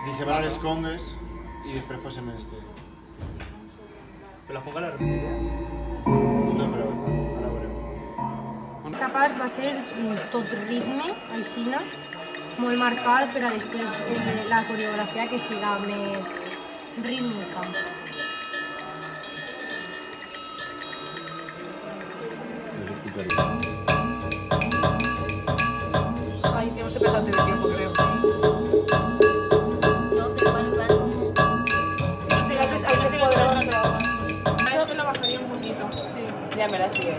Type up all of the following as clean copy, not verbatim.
disseparar les congues i després posem este. Però la conga la repetiries? No, però ara veurem. Aquesta part va ser tot ritme, aixina, molt marcat, però després la coreografia que siga més rítmica. Ay, que hemos empezado antes de tiempo, creo. No, pero bueno, igual como... No sé, antes podremos trabajar. Eso te lo bajaría un poquito, sí. Ya me la sigue.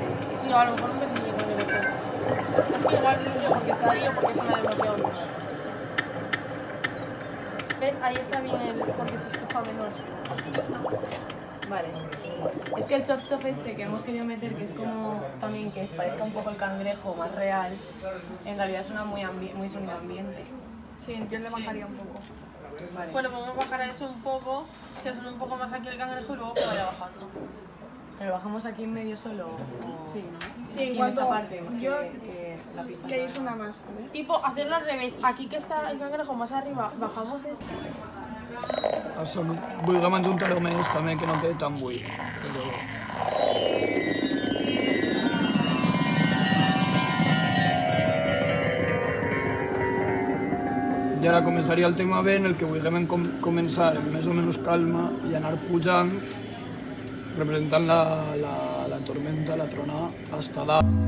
No, a lo mejor un pequeñito debe ser. Es que igual no sé porque está ahí o porque suena demasiado. ¿Ves? Ahí está bien porque se escucha menos. Vale. Es que el chof chof este que hemos querido meter, que es como también que parezca un poco el cangrejo más real, en realidad suena muy sonido ambiente. Sí, yo le bajaría un poco. Vale. Bueno, podemos bajar a eso un poco, que suene un poco más aquí el cangrejo y luego que vaya bajando. ¿Pero bajamos aquí en medio solo? O... Sí, Sí, Aquí en esta parte, yo que la pista queréis suena. una más, a ver. Tipo, hacerlo al revés. Aquí que está el cangrejo más arriba, bajamos este. Això vull mantenir un taló més també que no quedi tan buit. Però... I ara començaria el tema B en el que volem començar amb més o menys calma i anar pujant, representant la tormenta, la tronada, hasta dalt.